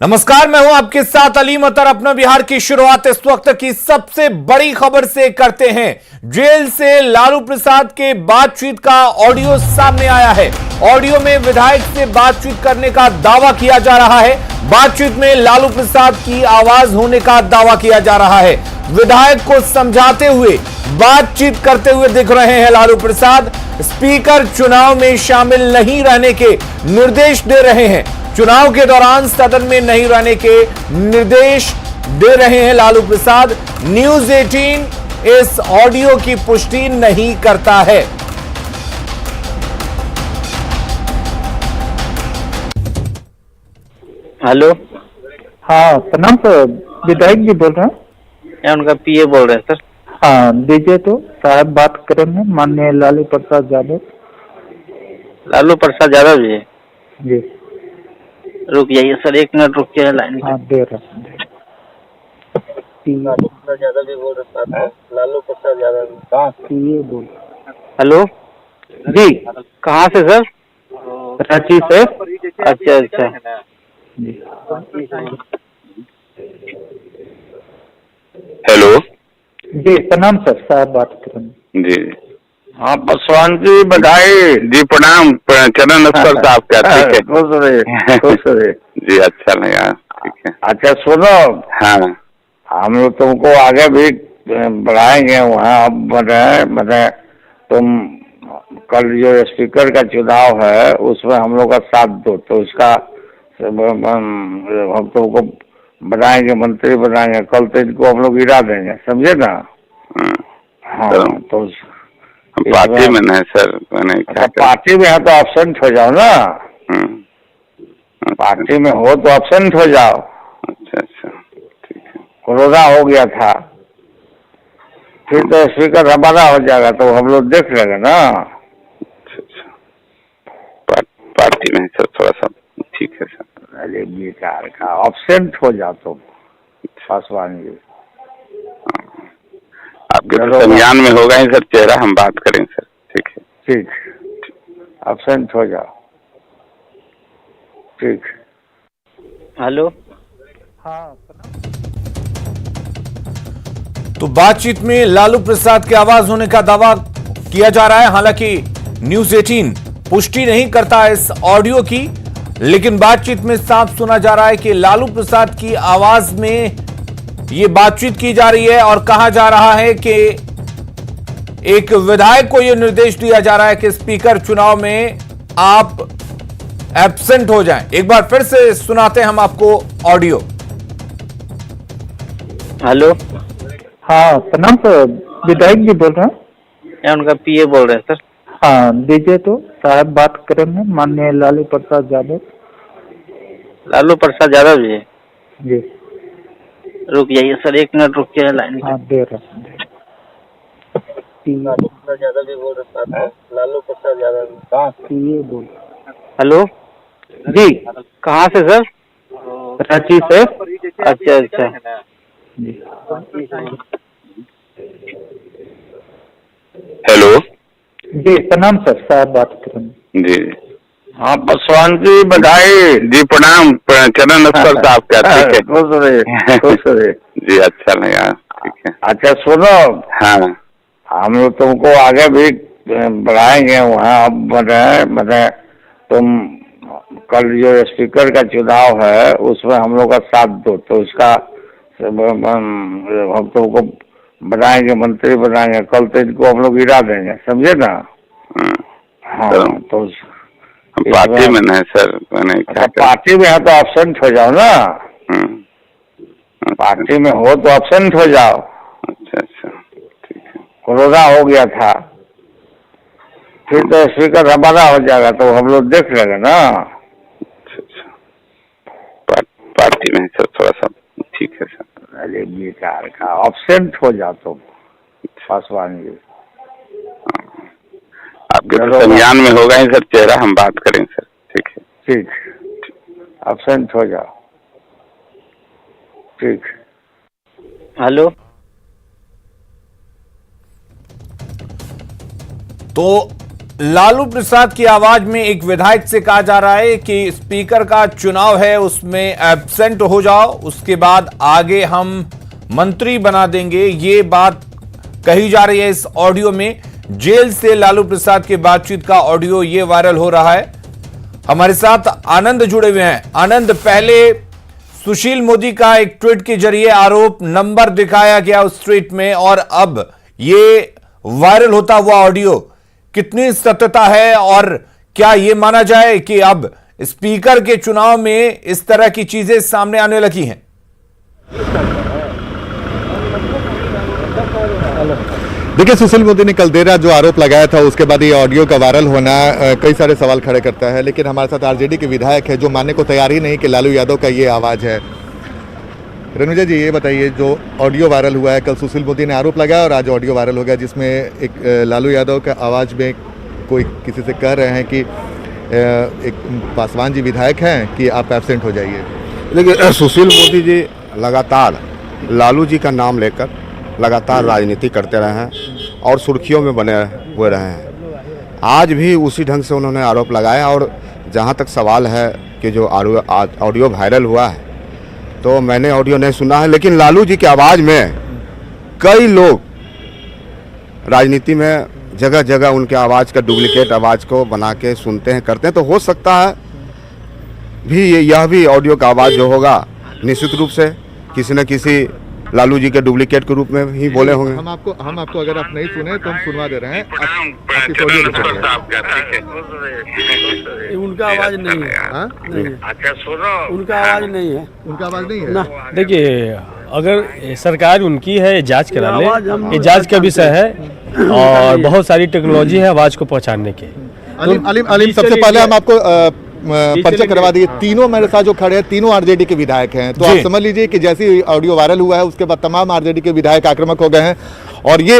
नमस्कार, मैं हूं आपके साथ अली मतर। अपना बिहार की शुरुआत इस वक्त की सबसे बड़ी खबर से करते हैं। जेल से लालू प्रसाद के बातचीत का ऑडियो सामने आया है। ऑडियो में विधायक से बातचीत करने का दावा किया जा रहा है। बातचीत में लालू प्रसाद की आवाज होने का दावा किया जा रहा है। विधायक को समझाते हुए बातचीत करते हुए दिख रहे हैं लालू प्रसाद। स्पीकर चुनाव में शामिल नहीं रहने के निर्देश दे रहे हैं। चुनाव के दौरान सदन में नहीं रहने के निर्देश दे रहे हैं लालू प्रसाद। न्यूज 18 इस ऑडियो की पुष्टि नहीं करता है। हेलो। हाँ प्रणाम सर, विधायक जी बोल रहे हैं। मैं उनका पीए बोल रहे हैं सर। हाँ दीजिए तो, साहब बात करेंगे, माननीय लालू प्रसाद यादव। लालू प्रसाद यादव जी, जी रुक जाइए सर, 1 मिनट रुक जाइए लाइन पे। हाँ दे रहे हैं। लालू प्रसाद यादव जी बोल रहे हैं। लालू प्रसाद यादव ये बोल। हेलो जी कहाँ से सर? रांची से। अच्छा अच्छा। जी हेलो जी प्रणाम सर, साहब बात करेंगे। जी। हाँ पासवान जी बधाई जी, प्रणाम चरण अफसर साहब क्या ठीक है? खुश रहे। जी अच्छा लगा, ठीक है। अच्छा सुनो, हाँ हम लोग तुमको आगे भी बढ़ाएंगे। वहाँ मैंने तुम कल जो स्पीकर का चुनाव है उसमें हम लोग का साथ दो, तो उसका हम तुमको बनाएंगे, मंत्री बनाएंगे। कल तो इनको हम लोग गिरा देंगे, समझे ना? हाँ तो हम पार्टी में नहीं सर, मैंने क्या पार्टी में है तो एब्सेंट हो जाओ ना। पार्टी में हो तो एब्सेंट हो जाओ। अच्छा अच्छा ठीक है। कोरोना हो गया था, फिर तो स्पीकर हमारा हो जाएगा तो हम लोग देख लेंगे ना। अच्छा अच्छा, पार्टी में सर थोड़ा सा ठीक है सर। अरे बेकार का, एब्सेंट हो जाओ तुम पासवान जी। आपके तो संज्ञान में होगा ही सर, चेहरा हम बात करें सर, ठीक है। ठीक, एब्सेंट हो जाओ। ठीक। हेलो। हाँ तो बातचीत में लालू प्रसाद की आवाज होने का दावा किया जा रहा है। हालांकि न्यूज 18 पुष्टि नहीं करता इस ऑडियो की, लेकिन बातचीत में साफ सुना जा रहा है कि लालू प्रसाद की आवाज में यह बातचीत की जा रही है और कहा जा रहा है कि एक विधायक को यह निर्देश दिया जा रहा है कि स्पीकर चुनाव में आप एब्सेंट हो जाएं। एक बार फिर से सुनाते हैं हम आपको ऑडियो। हेलो। हाँ प्रणाम सर, विधायक जी बोल रहे हैं। मैं उनका पीए बोल रहे हैं सर। हाँ दीजिए तो, साहब बात करेंगे, माननीय लालू प्रसाद यादव। लालू प्रसाद यादव जी, जी रुक जाइए सर, 1 मिनट रुक जाइए लाइन पे। हाँ दे रहे हैं। लालू प्रसाद यादव जी बोल रहे हैं। लालू प्रसाद यादव ये बोल। हेलो जी कहाँ से सर? रांची से। अच्छा अच्छा। जी हेलो जी प्रणाम सर, साहब बात करेंगे। जी। हाँ पासवान जी बधाई जी, प्रणाम चरण अफसर साहब क्या ठीक है? खुश रहे। जी अच्छा लगा, ठीक है। अच्छा सुनो, हाँ हम लोग तुमको आगे भी बढ़ाएंगे। वहाँ मैंने तुम कल जो स्पीकर का चुनाव है उसमें हम लोग का साथ दो, तो उसका हम तुमको बनाएंगे, मंत्री बनाएंगे। कल तो इनको हम लोग गिरा देंगे, समझे ना? हाँ तो हम पार्टी में नहीं सर, मैंने क्या पार्टी में है तो एब्सेंट हो जाओ ना। पार्टी में हो तो एब्सेंट हो जाओ। अच्छा अच्छा ठीक है। कोरोना हो गया था, फिर तो स्पीकर हमारा हो जाएगा तो हम लोग देख लेंगे ना। अच्छा अच्छा, पार्टी में सर थोड़ा सा ठीक है सर। अरे बेकार का, एब्सेंट हो जाओ तुम पासवान जी। आपके तो संज्ञान में होगा ही सर, चेहरा हम बात करें सर, ठीक है। ठीक, एब्सेंट हो जाओ। ठीक। हेलो। तो लालू प्रसाद की आवाज में एक विधायक से कहा जा रहा है कि स्पीकर का चुनाव है, उसमें एब्सेंट हो जाओ, उसके बाद आगे हम मंत्री बना देंगे। ये बात कही जा रही है इस ऑडियो में। जेल से लालू प्रसाद की बातचीत का ऑडियो ये वायरल हो रहा है। हमारे साथ आनंद जुड़े हुए हैं। आनंद, पहले सुशील मोदी का एक ट्वीट के जरिए आरोप नंबर दिखाया गया उस ट्वीट में, और अब ये वायरल होता हुआ ऑडियो, कितनी सत्यता है और क्या ये माना जाए कि अब स्पीकर के चुनाव में इस तरह की चीजें सामने आने लगी हैं? देखिए, सुशील मोदी ने कल देर रात जो आरोप लगाया था उसके बाद ये ऑडियो का वायरल होना कई सारे सवाल खड़े करता है। लेकिन हमारे साथ आरजेडी के विधायक है जो मानने को तैयार ही नहीं कि लालू यादव का ये आवाज़ है। रेणुजा जी, ये बताइए, जो ऑडियो वायरल हुआ है, कल सुशील मोदी ने आरोप लगाया और आज ऑडियो वायरल हो गया जिसमें एक लालू यादव का आवाज़ में कोई किसी से कह रहे हैं कि एक पासवान जी विधायक हैं कि आप एब्सेंट हो जाइए। लेकिन सुशील मोदी जी लगातार लालू जी का नाम लेकर लगातार राजनीति करते रहे हैं और सुर्खियों में बने हुए रहे हैं। आज भी उसी ढंग से उन्होंने आरोप लगाया। और जहां तक सवाल है कि जो ऑडियो वायरल हुआ है, तो मैंने ऑडियो नहीं सुना है, लेकिन लालू जी की आवाज़ में कई लोग राजनीति में जगह जगह उनके आवाज़ का डुप्लीकेट आवाज़ को बना के सुनते हैं, करते हैं। तो हो सकता है भी यह भी ऑडियो का आवाज़ जो होगा निश्चित रूप से किसी न किसी लालू जी के डुप्लीकेट के रूप में ही बोले होंगे। हम आपको अगर आप नहीं सुने तो हम सुनवा दे रहे हैं। उनका आवाज नहीं है। अच्छा सुनो, उनका आवाज नहीं है। उनका आवाज नहीं है ना, देखिए, अगर सरकार उनकी है, जांच करा ले, ये जांच का विषय है और बहुत सारी टेक्नोलॉजी है आवाज को पहचानने के। अलीम, सबसे पहले हम आपको परिचय करवा दिए। तीनों मेरे साथ जो खड़े हैं, तीनों आरजेडी के विधायक हैं। तो आप समझ लीजिए कि जैसे ऑडियो वायरल हुआ है उसके बाद तमाम आरजेडी के विधायक आक्रामक हो गए हैं और ये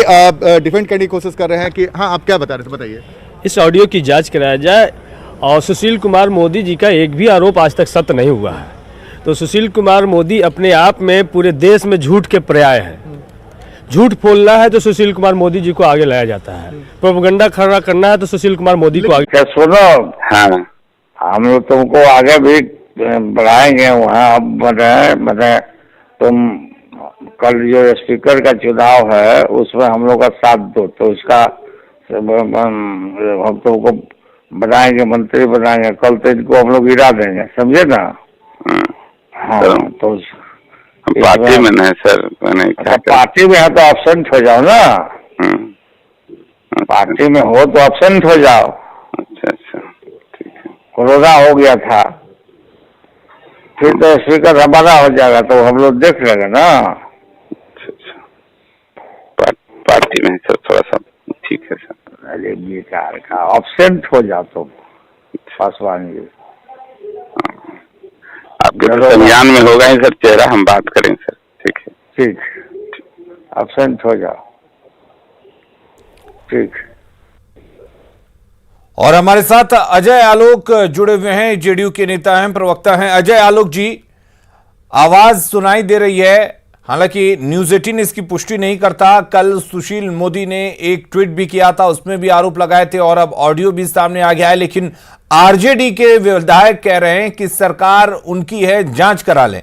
डिफेंड करने की कोशिश कर रहे हैं कि हाँ, आप क्या बता रहे थे, बताइए। इस ऑडियो की जांच कराया जाए और सुशील कुमार मोदी जी का एक भी आरोप आज तक सत्य नहीं हुआ है। तो सुशील कुमार मोदी अपने आप में पूरे देश में झूठ के पर्याय हैं। झूठ बोलना है तो सुशील कुमार मोदी जी को आगे लाया जाता है, प्रोपेगेंडा खड़ा करना है तो सुशील कुमार मोदी को आगे। सुनो, हाँ, हम लोग तुमको आगे भी बढ़ाएंगे। वहाँ अब मतलब तुम कल जो स्पीकर का चुनाव है उसमें हम लोग का साथ दो, तो उसका हम तुमको बनाएंगे, मंत्री बनाएंगे। कल तो इनको हम लोग गिरा देंगे, समझे ना? हाँ, तो पार्टी में नहीं सर, मैंने पार्टी में है तो एब्सेंट हो जाओ ना। पार्टी में हो तो एब्सेंट हो जाओ। अच्छा, कोरोना हो गया था, फिर तो स्पीकर हमारा हो जाएगा तो हम लोग देख लेंगे ना। अच्छा, पार्टी में सर थोड़ा सा ठीक है सर। अरे बेकार का, एब्सेंट हो जाओ तुम पासवान जी। आपके संज्ञान में होगा ही सर, चेहरा हम बात करें सर। ठीक है, ठीक, एब्सेंट हो जाओ। ठीक। और हमारे साथ अजय आलोक जुड़े हुए हैं, जेडीयू के नेता हैं, प्रवक्ता हैं। अजय आलोक जी, आवाज सुनाई दे रही है, हालांकि न्यूज 18 इसकी पुष्टि नहीं करता। कल सुशील मोदी ने एक ट्वीट भी किया था, उसमें भी आरोप लगाए थे और अब ऑडियो भी सामने आ गया है। लेकिन आरजेडी के विधायक कह रहे हैं कि सरकार उनकी है, जांच करा लें।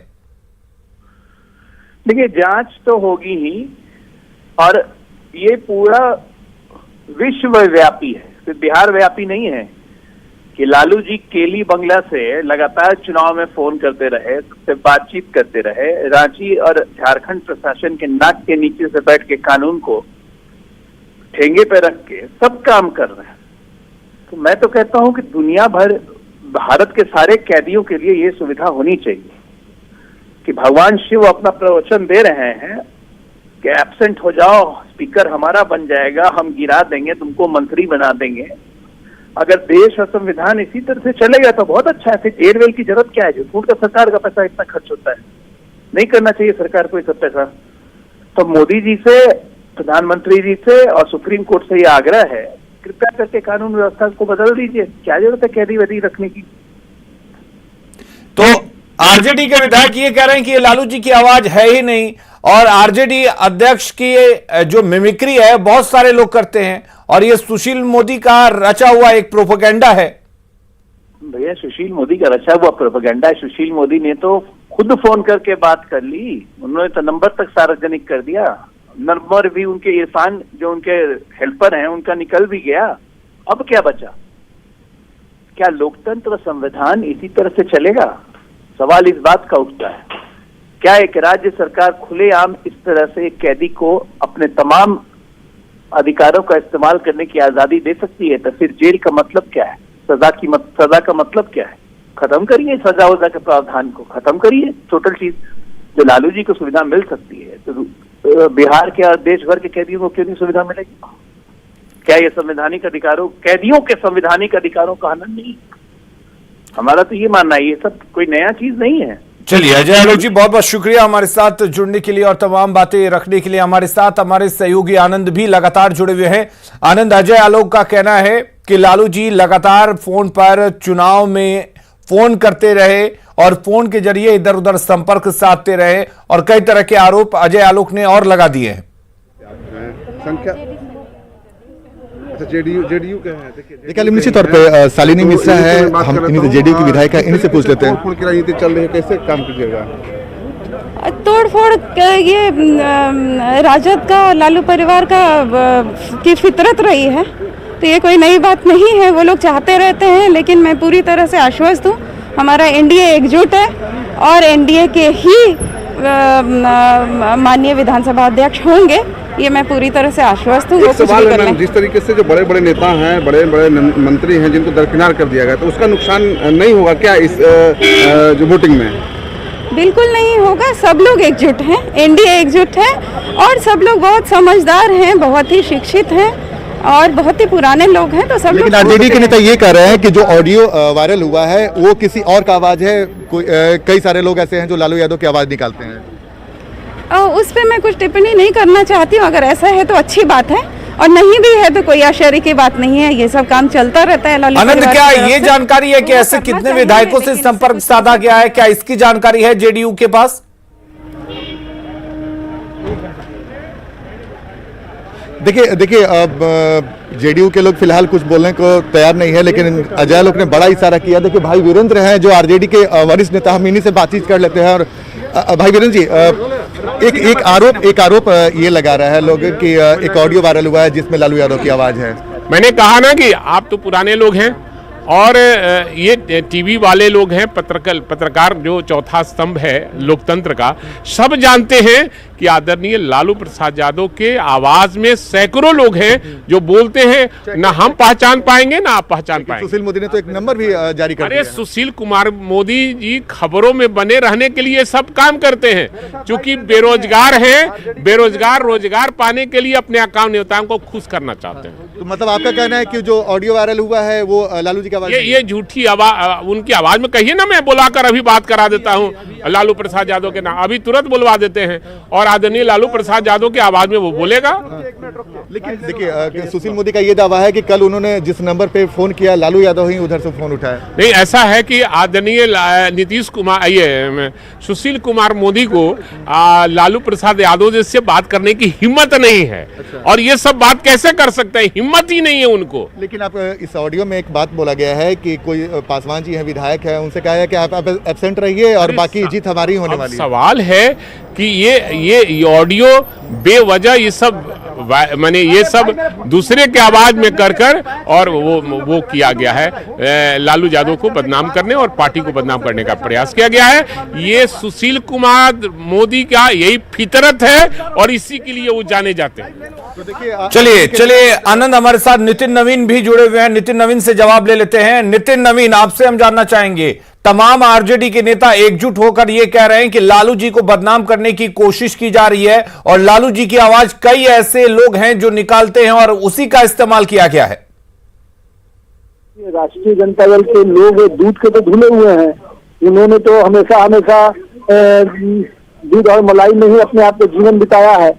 देखिए, जांच तो होगी ही, और ये पूरा विश्वव्यापी है, सिर्फ बिहार व्यापी नहीं है कि लालू जी केली बंगला से लगातार चुनाव में फोन करते रहे, सबसे बातचीत करते रहे, रांची और झारखंड प्रशासन के नाक के नीचे से बैठ के कानून को ठेंगे पे रख के सब काम कर रहे हैं। तो मैं तो कहता हूं कि दुनिया भर, भारत के सारे कैदियों के लिए ये सुविधा होनी चाहिए कि भगवान शिव अपना प्रवचन दे रहे हैं कि एब्सेंट हो जाओ, स्पीकर हमारा बन जाएगा, हम गिरा देंगे, तुमको मंत्री बना देंगे। अगर देश और संविधान इसी तरह से चलेगा तो बहुत अच्छा है। फिर एयरवेल की जरूरत क्या है? जो फूट का सरकार का पैसा इतना खर्च होता है, नहीं करना चाहिए सरकार को ये सब पैसा। तो मोदी जी से, प्रधानमंत्री जी से और सुप्रीम कोर्ट से ये आग्रह है, कृपया करके कानून व्यवस्था को बदल दीजिए। क्या जरूरत है कैदी वैदी रखने की? तो आरजेडी के विधायक ये कह रहे हैं कि ये लालू जी की आवाज है ही नहीं, और आरजेडी अध्यक्ष की जो मिमिक्री है बहुत सारे लोग करते हैं और ये सुशील मोदी का रचा हुआ एक प्रोपेगेंडा है। भैया सुशील मोदी का रचा हुआ प्रोपेगेंडा है। सुशील मोदी ने तो खुद फोन करके बात कर ली, उन्होंने तो नंबर तक सार्वजनिक कर दिया, नंबर भी उनके इरफान जो उनके हेल्पर हैं उनका निकल भी गया। अब क्या बचा? क्या लोकतंत्र संविधान इसी तरह से चलेगा? सवाल इस बात का उठता है। क्या एक राज्य सरकार खुलेआम इस तरह से एक कैदी को अपने तमाम अधिकारों का इस्तेमाल करने की आजादी दे सकती है? तो फिर जेल का मतलब क्या है? सजा का मतलब क्या है? खत्म करिए सजा वजा के प्रावधान को, खत्म करिए टोटल चीज। जो लालू जी को सुविधा मिल सकती है तो बिहार के और देश भर के कैदियों को क्यों नहीं सुविधा मिलेगी? क्या ये संवैधानिक अधिकारों, कैदियों के संवैधानिक अधिकारों का हनन नहीं? हमारा तो ये मानना है, ये सब कोई नया चीज नहीं है। चलिए अजय आलोक जी, बहुत बहुत शुक्रिया हमारे साथ जुड़ने के लिए और तमाम बातें रखने के लिए। हमारे साथ हमारे सहयोगी आनंद भी लगातार जुड़े हुए हैं। आनंद, अजय आलोक का कहना है कि लालू जी लगातार फोन पर चुनाव में फोन करते रहे और फोन के जरिए इधर उधर संपर्क साधते रहे और कई तरह के आरोप अजय आलोक ने और लगा दिए हैं। संख्या जेडीयू का है। देखिए निश्चित तौर पे शालिनी मिश्रा है, हम इन्हीं जेडीयू की विधायक है, इन्हीं से पूछ लेते हैं। की राजनीति चल रही है, कैसे काम कीजिएगा? तोड़फोड़ ये राजद का, लालू परिवार का की फितरत रही है, तो ये कोई नई बात नहीं है। वो लोग चाहते रहते हैं, लेकिन मैं पूरी तरह से आश्वस्त हूँ। हमारा एनडीए एकजुट है और एनडीए के ही माननीय विधानसभा अध्यक्ष होंगे, ये मैं पूरी तरह से आश्वस्त हूँ। सवाल है जिस तरीके से जो बड़े बड़े नेता हैं, बड़े बड़े मंत्री हैं जिनको दरकिनार कर दिया गया, तो उसका नुकसान नहीं होगा क्या इस जो वोटिंग में? बिल्कुल नहीं होगा। सब लोग एकजुट हैं, एनडीए एकजुट है और सब लोग बहुत समझदार हैं, बहुत ही शिक्षित हैं और बहुत ही पुराने लोग हैं। तो सब लेकिन आरजेडी के नेता ये कह रहे हैं कि जो ऑडियो वायरल हुआ है वो किसी और का आवाज है। कई सारे लोग ऐसे हैं जो लालू यादव की आवाज निकालते हैं। उस पर मैं कुछ टिप्पणी नहीं करना चाहती हूँ। अगर ऐसा है तो अच्छी बात है, और नहीं भी है तो कोई आश्चर्य की बात नहीं है। ये सब काम चलता रहता है। आनंद, क्या ये जानकारी है कि ऐसे कितने विधायकों से संपर्क साधा गया है? क्या इसकी जानकारी है जेडीयू के पास? देखिए अब जेडीयू के लोग फिलहाल कुछ बोलने को तैयार नहीं है, लेकिन अजय लोग ने बड़ा इशारा किया। देखिए भाई वीरेंद्र हैं जो आरजेडी के वरिष्ठ नेता, हम इन्हीं से बातचीत कर लेते हैं। और भाई वीरेंद्र जी, एक आरोप ये लगा रहा है लोग कि एक ऑडियो वायरल हुआ है जिसमें लालू यादव की आवाज है। मैंने कहा ना कि आप तो पुराने लोग हैं और ये टीवी वाले लोग हैं, पत्रकार जो चौथा स्तंभ है लोकतंत्र का, सब जानते हैं कि आदरणीय लालू प्रसाद यादव के आवाज में सैकड़ों लोग हैं जो बोलते हैं, ना हम पहचान पाएंगे ना आप पहचान पाएंगे। सुशील मोदी ने तो एक नंबर भी जारी कर दिया। अरे सुशील कुमार मोदी जी खबरों में बने रहने के लिए सब काम करते हैं, क्योंकि बेरोजगार हैं, बेरोजगार रोजगार पाने के लिए अपने काम नेताओं को खुश करना चाहते हैं। तो मतलब आपका कहना है कि जो ऑडियो वायरल हुआ है वो लालू जी की आवाज? ये झूठी आवाज, उनकी आवाज में कहिए ना, मैं बुलाकर अभी बात करा देता हूँ लालू प्रसाद यादव के नाम, अभी तुरंत बुलवा देते हैं और आदरणीय लालू प्रसाद यादव की आवाज में वो बोलेगा। लेकिन देखिए सुशील मोदी का ये दावा है कि कल उन्होंने जिस नंबर पे फोन किया लालू यादव ही उधर से फोन उठाया। नहीं, ऐसा है कि आदरणीय नीतीश कुमार, ये सुशील कुमार मोदी को लालू प्रसाद यादव जैसे बात करने की हिम्मत नहीं है। और ये सब बात कैसे कर सकते हैं, हिम्मत ही नहीं है उनको। लेकिन आप इस ऑडियो में एक बात बोला गया है कि कोई पासवान जी हैं, विधायक है, उनसे कहा है कि आप एब्सेंट रहिए और बाकी जीत हमारी होने वाली है। सवाल है कि ये ऑडियो बेवजह ये सब माने ये सब दूसरे के आवाज में कर और वो किया गया है, लालू यादव को बदनाम करने और पार्टी को बदनाम करने का प्रयास किया गया है। ये सुशील कुमार मोदी का यही फितरत है और इसी के लिए वो जाने जाते हैं। तो चलिए आनंद, हमारे साथ नितिन नवीन भी जुड़े हुए हैं। नितिन नवीन से जवाब ले लेते हैं। नितिन नवीन, आपसे हम जानना चाहेंगे, तमाम आरजेडी के नेता एकजुट होकर यह कह रहे हैं कि लालू जी को बदनाम करने की कोशिश की जा रही है और लालू जी की आवाज कई ऐसे लोग हैं जो निकालते हैं और उसी का इस्तेमाल किया गया है। राष्ट्रीय जनता दल के लोग दूध के तो धुले हुए हैं। उन्होंने तो हमेशा दूध और मलाई में ही अपने आप को जीवन बिताया है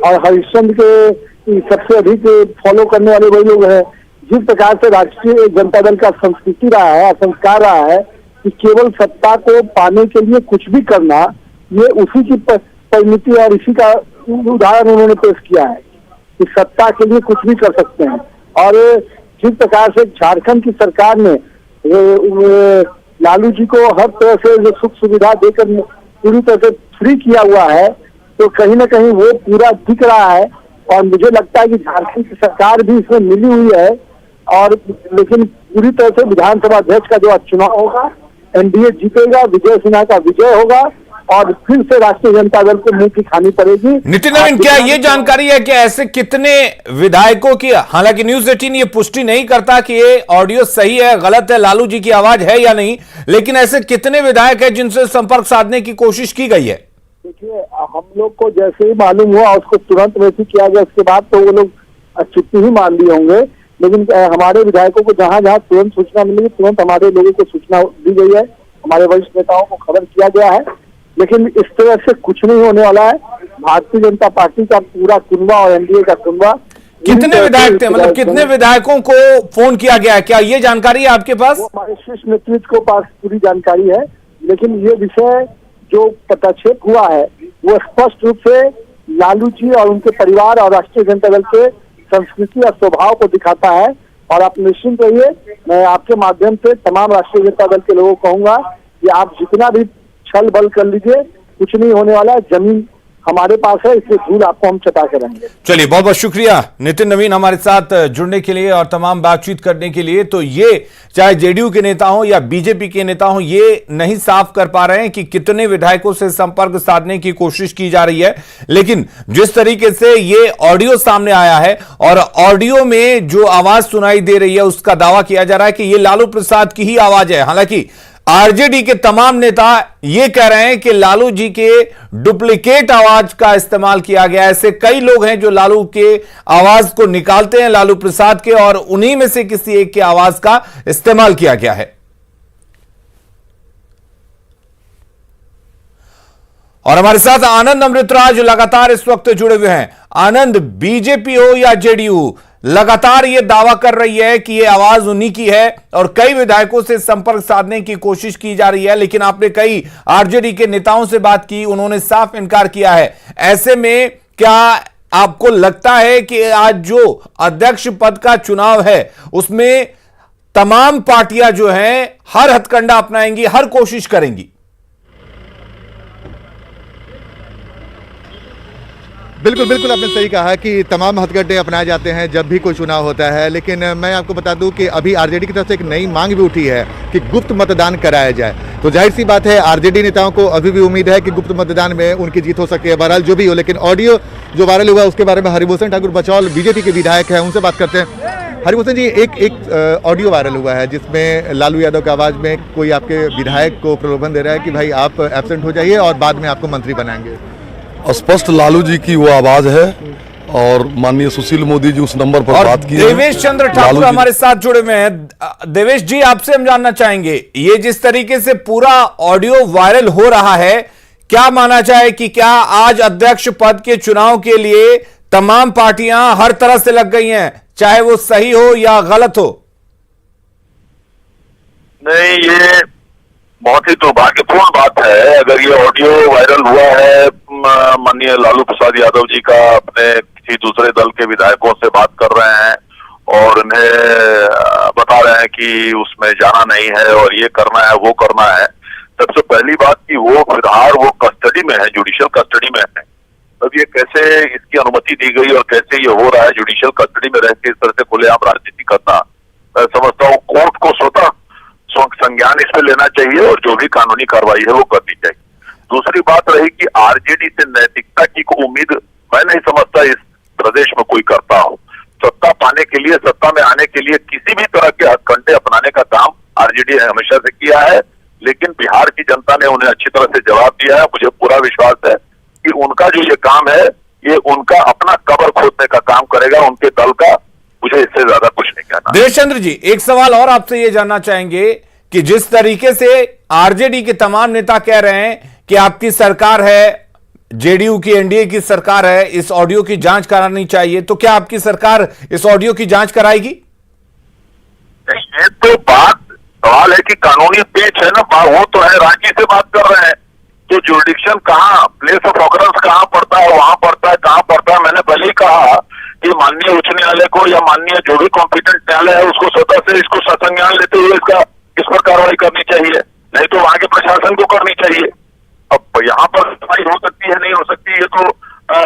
और हरिश्चंद्र के सबसे अधिक फॉलो करने वाले वही लोग हैं। जिस प्रकार से राष्ट्रीय जनता दल का संस्कृति रहा है, संस्कार रहा है कि केवल सत्ता को पाने के लिए कुछ भी करना, ये उसी की परिणति और इसी का उदाहरण उन्होंने पेश किया है कि सत्ता के लिए कुछ भी कर सकते हैं। और जिस प्रकार से झारखंड की सरकार ने लालू जी को हर तरह से जो सुख सुविधा देकर पूरी तरह से फ्री किया हुआ है, तो कहीं ना कहीं वो पूरा दिख रहा है। और मुझे लगता है कि झारखंड की सरकार भी इसमें मिली हुई है। और लेकिन पूरी तरह से विधानसभा अध्यक्ष का जो चुनाव होगा, एनडीए जीतेगा, विजय सिन्हा का विजय होगा और फिर से राष्ट्रीय जनता दल को मुंह की खानी पड़ेगी। नितिन नवीन, क्या ये जानकारी है कि ऐसे कितने विधायकों की, हालांकि न्यूज 18 ये पुष्टि नहीं करता कि ये ऑडियो सही है गलत है, लालू जी की आवाज है या नहीं, लेकिन ऐसे कितने विधायक हैं जिनसे संपर्क साधने की कोशिश की गई है? देखिए, हम लोग को जैसे ही मालूम हुआ उसको तुरंत वैसे किया गया, उसके बाद तो वो लोग चुप्पी ही मान लिए होंगे। लेकिन हमारे विधायकों को जहां जहां तुरंत सूचना मिलेगी, तुरंत हमारे लोगों को सूचना दी गई है, हमारे वरिष्ठ नेताओं को खबर किया गया है। लेकिन इस तरह से कुछ नहीं होने वाला है। भारतीय जनता पार्टी का पूरा कुनबा और एनडीए का कुनबा। कितने विधायक थे, मतलब कितने विधायकों को फोन किया गया है, क्या ये जानकारी है आपके पास? हमारे शीर्ष नेतृत्व को पास पूरी जानकारी है, लेकिन ये विषय जो पटाक्षेप हुआ है वो स्पष्ट रूप से लालू जी और उनके परिवार और राष्ट्रीय जनता दल के संस्कृति और स्वभाव को दिखाता है। और आप निश्चिंत रहिए, मैं आपके माध्यम से तमाम राष्ट्रीय जनता दल के लोगों को कहूंगा कि आप जितना भी छल बल कर लीजिए, कुछ नहीं होने वाला है। जमीन हमारे पास है, इसलिए धूल आपको हम चटा के रहेंगे। चलिए, बहुत बहुत शुक्रिया नितिन नवीन हमारे साथ जुड़ने के लिए और तमाम बातचीत करने के लिए। तो ये चाहे जेडीयू के नेता हो या बीजेपी के नेता हो, ये नहीं साफ कर पा रहे हैं कि कितने विधायकों से संपर्क साधने की कोशिश की जा रही है, लेकिन जिस तरीके से ये ऑडियो सामने आया है और ऑडियो में जो आवाज सुनाई दे रही है उसका दावा किया जा रहा है कि ये लालू प्रसाद की ही आवाज है। हालांकि आरजेडी के तमाम नेता ये कह रहे हैं कि लालू जी के डुप्लीकेट आवाज का इस्तेमाल किया गया। ऐसे कई लोग हैं जो लालू के आवाज को निकालते हैं, लालू प्रसाद के, और उन्हीं में से किसी एक के आवाज का इस्तेमाल किया गया है। और हमारे साथ आनंद अमृतराज लगातार इस वक्त जुड़े हुए हैं। आनंद, बीजेपी हो या जेडीयू, लगातार यह दावा कर रही है कि यह आवाज उन्हीं की है और कई विधायकों से संपर्क साधने की कोशिश की जा रही है, लेकिन आपने कई आरजेडी के नेताओं से बात की, उन्होंने साफ इनकार किया है। ऐसे में क्या आपको लगता है कि आज जो अध्यक्ष पद का चुनाव है उसमें तमाम पार्टियां जो हैं हर हथकंडा अपनाएंगी, हर कोशिश करेंगी? बिल्कुल बिल्कुल, आपने सही कहा कि तमाम हथकंडे अपनाए जाते हैं जब भी कोई चुनाव होता है। लेकिन मैं आपको बता दूं कि अभी आरजेडी की तरफ से एक नई मांग भी उठी है कि गुप्त मतदान कराया जाए। तो जाहिर सी बात है, आरजेडी नेताओं को अभी भी उम्मीद है कि गुप्त मतदान में उनकी जीत हो सकती है। बहरहाल जो भी हो, लेकिन ऑडियो जो वायरल हुआ उसके बारे में हरिभूषण ठाकुर बचौल बीजेपी के विधायक हैं, उनसे बात करते हैं। हरिभूषण जी, एक ऑडियो वायरल हुआ है जिसमें लालू यादव की आवाज़ में कोई आपके विधायक को प्रलोभन दे रहा है कि भाई आप एब्सेंट हो जाइए और बाद में आपको मंत्री बनाएंगे। स्पष्ट लालू जी की वो आवाज है और माननीय सुशील मोदी जी उस नंबर पर बात की। देवेश चंद्र ठाकुर हमारे साथ जुड़े हुए हैं। देवेश जी, आपसे हम जानना चाहेंगे, ये जिस तरीके से पूरा ऑडियो वायरल हो रहा है, क्या माना जाए कि क्या आज अध्यक्ष पद के चुनाव के लिए तमाम पार्टियां हर तरह से लग गई हैं, चाहे वो सही हो या गलत हो? नहीं, ये बहुत ही दुर्भाग्यपूर्ण बात है। अगर ये ऑडियो वायरल हुआ है, माननीय लालू प्रसाद यादव जी का अपने किसी दूसरे दल के विधायकों से बात कर रहे हैं और उन्हें बता रहे हैं कि उसमें जाना नहीं है और ये करना है वो करना है। सबसे पहली बात कि वो फिलहाल वो कस्टडी में है, जुडिशियल कस्टडी में है। अब ये कैसे इसकी अनुमति दी गई और कैसे ये हो रहा है जुडिशियल कस्टडी में रह के इस तरह से खुलेआम राजनीति करना? मैं समझता हूँ कोर्ट को स्वतः संज्ञान इसमें लेना चाहिए और जो भी कानूनी कार्रवाई है वो करनी चाहिए। दूसरी बात रही कि आरजेडी से नैतिकता की कोई उम्मीद मैं नहीं समझता इस प्रदेश में कोई करता हो। सत्ता पाने के लिए, सत्ता में आने के लिए किसी भी तरह के हथकंडे अपनाने का काम आरजेडी ने हमेशा से किया है, लेकिन बिहार की जनता ने उन्हें अच्छी तरह से जवाब दिया है। मुझे पूरा विश्वास है कि उनका जो ये काम है, ये उनका अपना कब्र खोदने का काम करेगा, उनके दल का। मुझे इससे ज्यादा कुछ नहीं कहना। देवेश चंद्र जी, एक सवाल और आपसे ये जानना चाहेंगे कि जिस तरीके से आरजेडी के तमाम नेता कह रहे हैं कि आपकी सरकार है, जेडीयू की, एनडीए की सरकार है, इस ऑडियो की जांच करानी चाहिए, तो क्या आपकी सरकार इस ऑडियो की जांच कराएगी? ये तो बात सवाल है कि कानूनी पेच है ना, वो तो है रांची से बात कर रहे हैं, तो जुरिडिक्शन कहाँ, प्लेस ऑफ ऑकरेंस कहाँ पड़ता है, वहां पड़ता है, कहाँ पड़ता है। मैंने पहले ही कहा कि माननीय उच्च न्यायालय को या माननीय जो भी कॉम्पिटेंट न्यायालय है उसको स्वतः से इसको ससंज्ञान लेते हुए इस पर कार्रवाई करनी चाहिए, नहीं तो वहां के प्रशासन को करनी चाहिए। अब यहाँ पर कार्रवाई हो सकती है नहीं हो सकती ये तो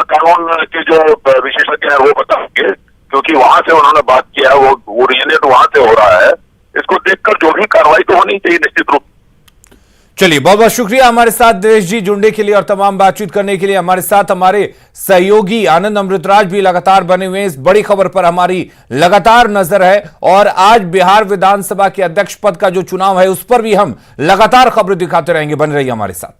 कानून के जो विशेषज्ञ है वो बताएंगे, क्योंकि वहां से उन्होंने बात किया, वो ओरिजिनेट वहां से हो रहा है। इसको देखकर जो भी कार्रवाई तो होनी चाहिए निश्चित रूप। चलिए, बहुत बहुत शुक्रिया हमारे साथ दिनेश जी जुड़ने के लिए और तमाम बातचीत करने के लिए। हमारे साथ हमारे सहयोगी आनंद अमृतराज भी लगातार बने हुए हैं। इस बड़ी खबर पर हमारी लगातार नजर है और आज बिहार विधानसभा के अध्यक्ष पद का जो चुनाव है उस पर भी हम लगातार खबरें दिखाते रहेंगे। बने रहिए हमारे साथ।